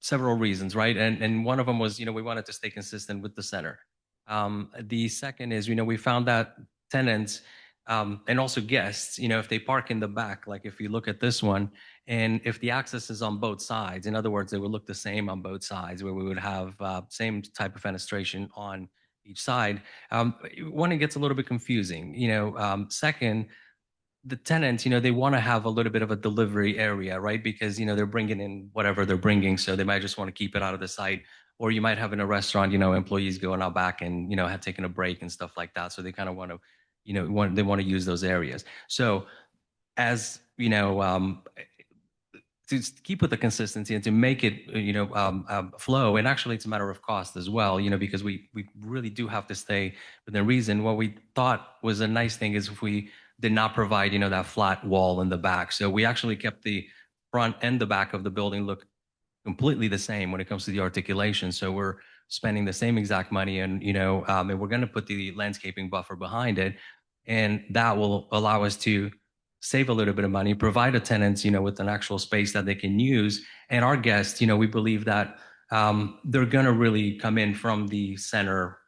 several reasons, right? And one of them was, you know, we wanted to stay consistent with the center. The second is, you know, we found that tenants and also guests, you know, if they park in the back, like if you look at this one, and if the access is on both sides, in other words, they would look the same on both sides, where we would have same type of fenestration on each side. One, it gets a little bit confusing, you know. Second, the tenants, you know, they want to have a little bit of a delivery area, right? Because, you know, they're bringing in whatever they're bringing. So they might just want to keep it out of the site. Or you might have in a restaurant, you know, employees going out back and, you know, have taken a break and stuff like that. So they kind of want to, you know, they want to use those areas. So as, you know, to keep with the consistency and to make it, you know, flow. And actually, it's a matter of cost as well, you know, because we really do have to stay within reason. What we thought was a nice thing is if we did not provide, you know, that flat wall in the back. So we actually kept the front and the back of the building look completely the same when it comes to the articulation. So we're spending the same exact money, and you know, and we're going to put the landscaping buffer behind it, and that will allow us to save a little bit of money, provide a tenants, you know, with an actual space that they can use, and our guests, you know, we believe that they're going to really come in from the center,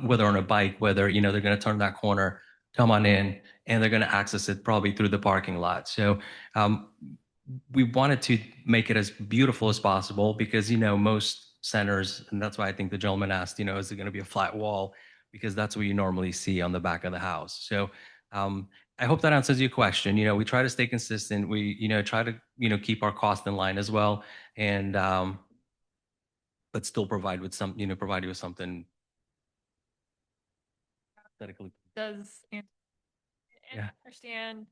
whether on a bike, whether you know they're going to turn that corner, come on in, and they're going to access it probably through the parking lot. So we wanted to make it as beautiful as possible because, you know, most centers, and that's why I think the gentleman asked, you know, is it going to be a flat wall? Because that's what you normally see on the back of the house. So I hope that answers your question. You know, we try to stay consistent. We, you know, try to, you know, keep our cost in line as well. And, but still provide with some, you know, provide you with something aesthetically. Does, and Yeah. I understand,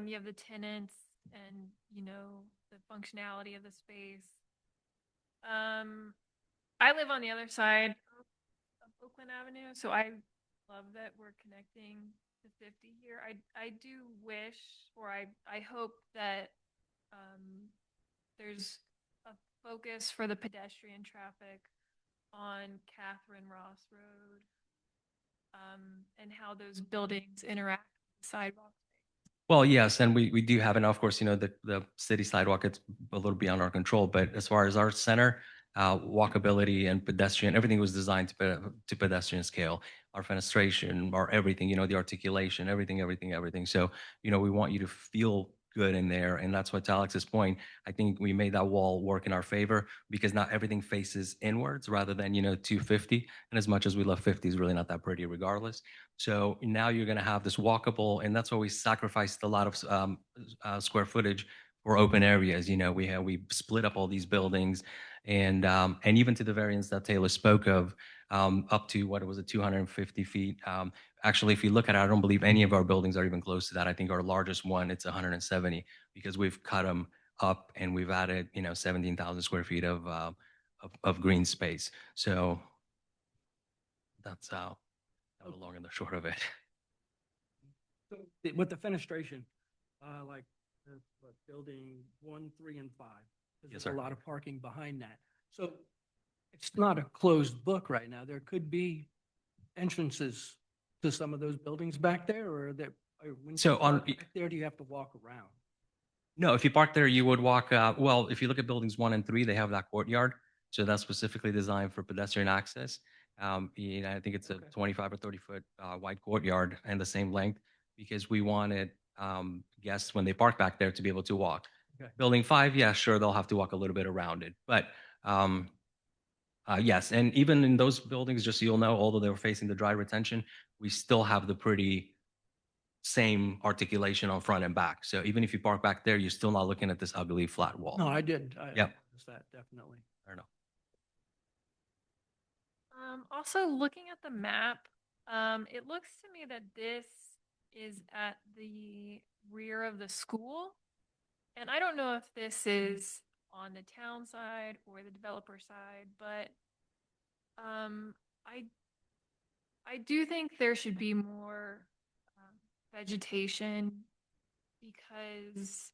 you have the tenants and, you know, the functionality of the space. I live on the other side of Oakland Avenue, so I love that we're connecting to 50 here. I do wish, or I hope that there's a focus for the pedestrian traffic on Catherine Ross Road, and how those buildings interact with the sidewalks. Well, yes, and we do have, and of course, you know, the city sidewalk, it's a little beyond our control, but as far as our center, walkability and pedestrian, everything was designed to pedestrian scale. Our fenestration, our everything, you know, the articulation, everything. So, you know, we want you to feel good in there, and that's what, to Alex's point, I think we made that wall work in our favor because not everything faces inwards rather than, you know, 250. And as much as we love 50, is really not that pretty regardless. So now you're going to have this walkable, and that's why we sacrificed a lot of square footage for open areas. You know, we split up all these buildings, and even to the variance that Taylor spoke of, up to what it was, 250 feet. Actually, if you look at it, I don't believe any of our buildings are even close to that. I think our largest one, it's 170 because we've cut them up and we've added, you know, 17,000 square feet of green space. So that's how. The long and the short of it. So with the fenestration, like building 1, 3, and 5, Yes, there's sir. a lot of parking behind that. So it's not a closed book right now. There could be entrances to some of those buildings back there, or that when So you on- park back there, do you have to walk around? No, if you park there, you would walk. Well, if you look at buildings 1 and 3, they have that courtyard. So that's specifically designed for pedestrian access. You know, I think it's a Okay. 25 or 30-foot wide courtyard and the same length because we wanted guests when they park back there to be able to walk. Okay. Building 5, yeah, sure, they'll have to walk a little bit around it. But yes, and even in those buildings, just so you'll know, although they were facing the dry retention, we still have the pretty same articulation on front and back. So even if you park back there, you're still not looking at this ugly flat wall. No, I did. I Yep. noticed that, definitely. I don't know. Also, looking at the map, it looks to me that this is at the rear of the school. And I don't know if this is on the town side or the developer side, but I do think there should be more vegetation because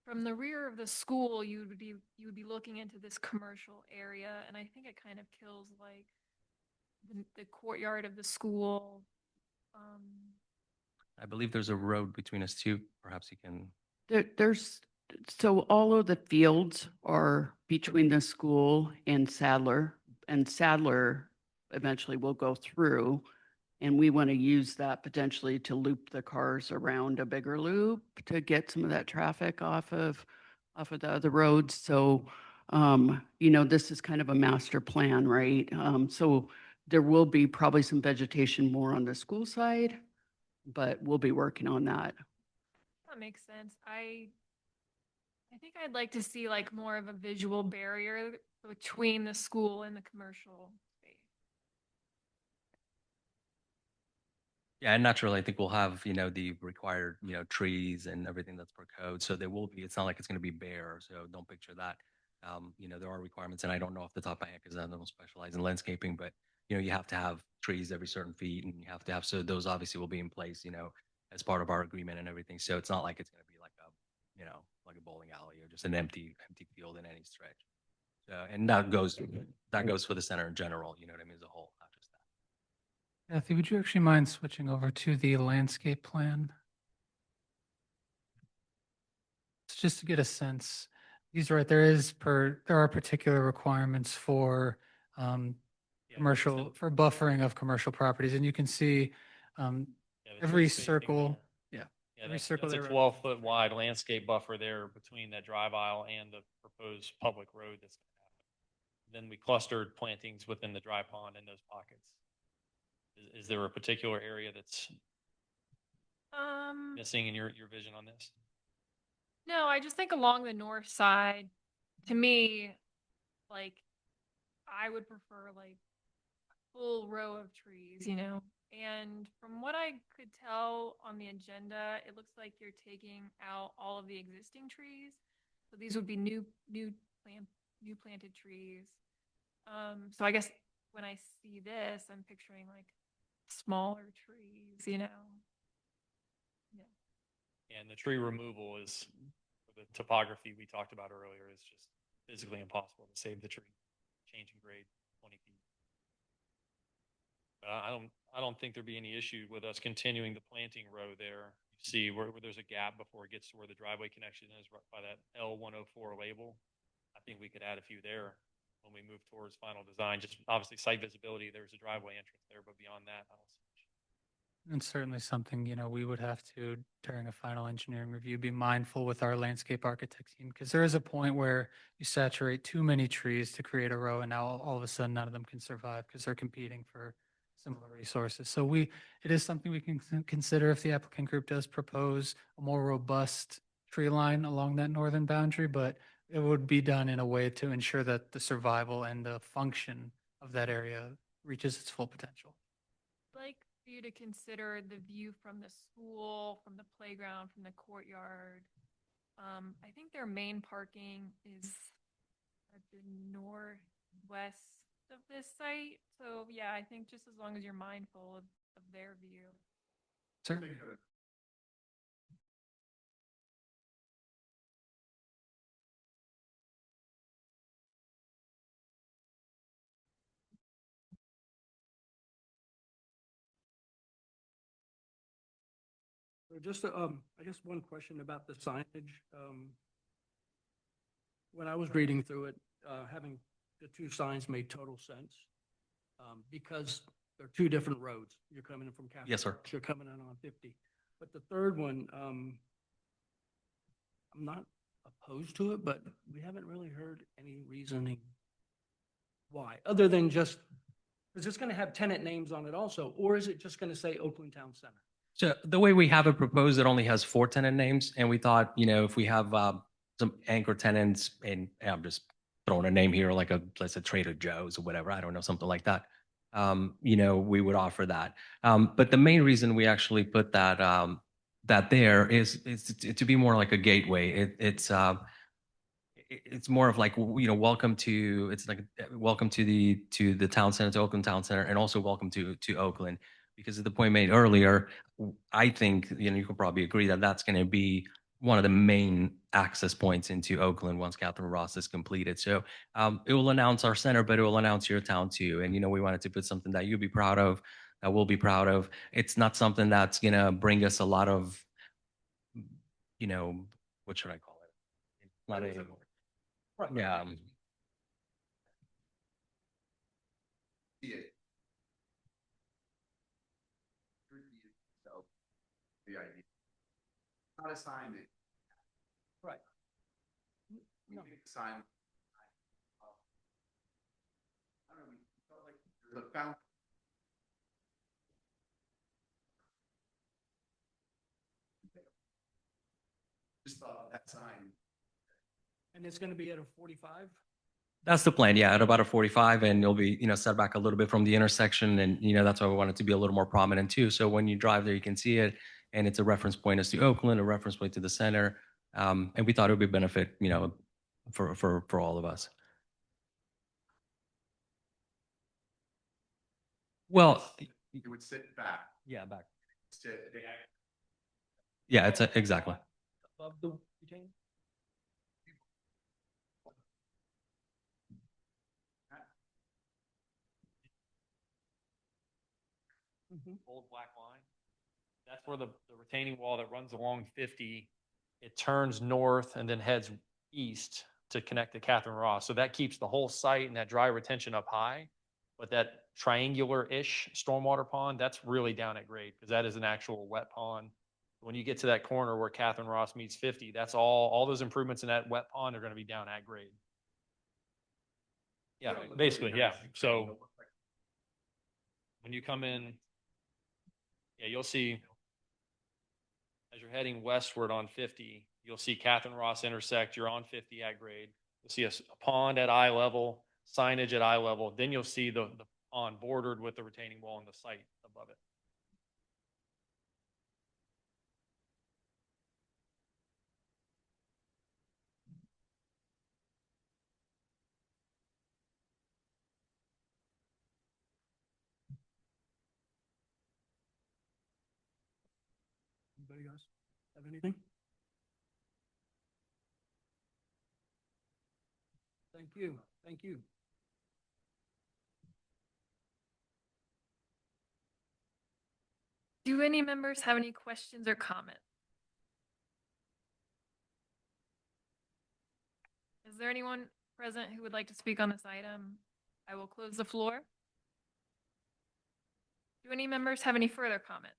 from the rear of the school, you would be looking into this commercial area, and I think it kind of kills like the courtyard of the school. I believe there's a road between us too. Perhaps you can. So all of the fields are between the school and Sadler eventually will go through. And we want to use that potentially to loop the cars around a bigger loop to get some of that traffic off of the other roads. So, this is kind of a master plan, right? So there will be probably some vegetation more on the school side, but we'll be working on that. That makes sense. I think I'd like to see like more of a visual barrier between the school and the commercial space. Yeah, and naturally, I think we'll have, the required, trees and everything that's per code. So there will be, it's not like it's going to be bare. So don't picture that. There are requirements, and I don't know off the top of my head because I don't specialize in landscaping, but, you have to have trees every certain feet and you have to have, so those obviously will be in place, as part of our agreement and everything. So it's not like it's going to be like like a bowling alley or just an empty field in any stretch. So, and that goes for the center in general, you know what I mean, as a whole, not just that. Kathy, would you actually mind switching over to the landscape plan? Just to get a sense, he's right, there are particular requirements for commercial, for buffering of commercial properties, and you can see every circle, Yeah, every that's circle a there- 12-foot wide landscape buffer there between that drive aisle and the proposed public road that's going to happen. Then we clustered plantings within the dry pond in those pockets. Is there a particular area that's missing in your vision on this? No, I just think along the north side, to me, like, I would prefer like a full row of trees, And from what I could tell on the agenda, it looks like you're taking out all of the existing trees. So these would be new planted trees. So I guess when I see this, I'm picturing like smaller trees, Yeah. And the tree removal is, for the topography we talked about earlier, is just physically impossible to save the tree, changing grade 20 feet. But I don't think there'd be any issue with us continuing the planting row there. You see where there's a gap before it gets to where the driveway connection is, right by that L104 label. I think we could add a few there when we move towards final design. Just obviously site visibility, there's a driveway entrance there, but beyond that, I don't see much. And certainly something, we would have to, during a final engineering review, be mindful with our landscape architect team, because there is a point where you saturate too many trees to create a row, and now all of a sudden none of them can survive because they're competing for similar resources. So it is something we can consider if the applicant group does propose a more robust tree line along that northern boundary, but it would be done in a way to ensure that the survival and the function of that area reaches its full potential. Like for you to consider the view from the school, from the playground, from the courtyard. I think their main parking is at the northwest of this site. So yeah, I think just as long as you're mindful of their view. Certainly. So just, I guess one question about the signage. When I was reading through it, having the two signs made total sense. Because they're two different roads. You're coming in from Castle. Yes, sir. Rocks, You're coming in on 50. But the third one, I'm not opposed to it, but we haven't really heard any reasoning why, other than just, is this going to have tenant names on it also, or is it just going to say Oakland Town Center? So the way we have it proposed, it only has 4 tenant names. And we thought, if we have some anchor tenants, and I'm just throwing a name here, like let's say Trader Joe's or whatever, I don't know, something like that, we would offer that. But the main reason we actually put that there is to be more like a gateway. It's more of like, welcome to the town center, to Oakland Town Center, and also welcome to Oakland. Because of the point made earlier, I think, you can probably agree that that's going to be one of the main access points into Oakland once Catherine Ross is completed. So it will announce our center, but it will announce your town too. And, we wanted to put something that you'll be proud of, that we'll be proud of. It's not something that's going to bring us a lot of, what should I call it? Not a, yeah. See it. So, the idea. Not assignment. Right. You No. can assign. I don't know, we felt like there's a fountain. Just thought that sign. And it's going to be at a 45? That's the plan, yeah, at about a 45, and you'll be, set back a little bit from the intersection, and, that's why we want it to be a little more prominent too. So when you drive there, you can see it, and it's a reference point as to Oakland, a reference point to the center, and we thought it would be a benefit, for all of us. Well, It would sit back. yeah, back. Sit. Yeah, exactly. Above the retaining? Old black line. That's where the retaining wall that runs along 50, it turns north and then heads east to connect to Catherine Ross. So that keeps the whole site and that dry retention up high. But that triangular-ish stormwater pond, that's really down at grade because that is an actual wet pond. When you get to that corner where Catherine Ross meets 50, that's all those improvements in that wet pond are going to be down at grade. Yeah, basically, yeah. So when you come in, yeah, you'll see as you're heading westward on 50, you'll see Catherine Ross intersect. You're on 50 at grade. You'll see a pond at eye level, signage at eye level. Then you'll see the pond bordered with the retaining wall and the site above it. Anybody else have anything? Thank you. Thank you. Do any members have any questions or comments? Is there anyone present who would like to speak on this item? I will close the floor. Do any members have any further comments?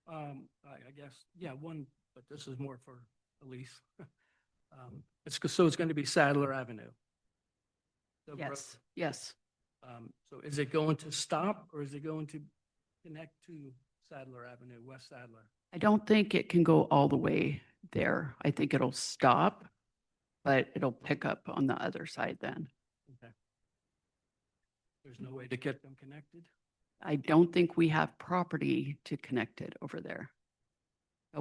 I guess, yeah, one, but this is more for Elise. It's going to be Sadler Avenue. The road. Yes, yes. So is it going to stop or is it going to connect to Sadler Avenue, West Sadler? I don't think it can go all the way there. I think it'll stop, but it'll pick up on the other side then. Okay. There's no way to get them connected? I don't think we have property to connect it over there.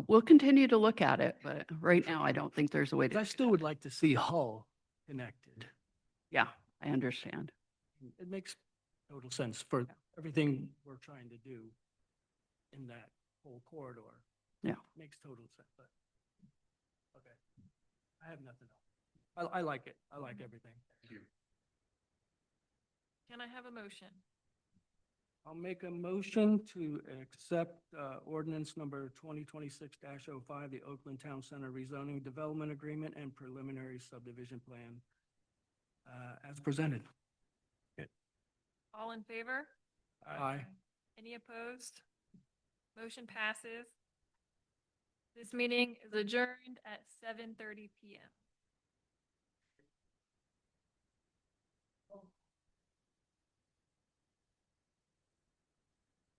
We'll continue to look at it, but right now I don't think there's a way 'Cause I to. still would like to see Hull connected. Yeah, I understand. It makes total sense for everything we're trying to do in that whole corridor. Yeah. Makes total sense, but, okay. I have nothing else. I like it. I like everything. Thank you. Can I have a motion? I'll make a motion to accept ordinance number 2026-05, the Oakland Town Center rezoning development agreement and preliminary subdivision plan as presented. All in favor? Aye. Any opposed? Motion passes. This meeting is adjourned at 7:30 PM.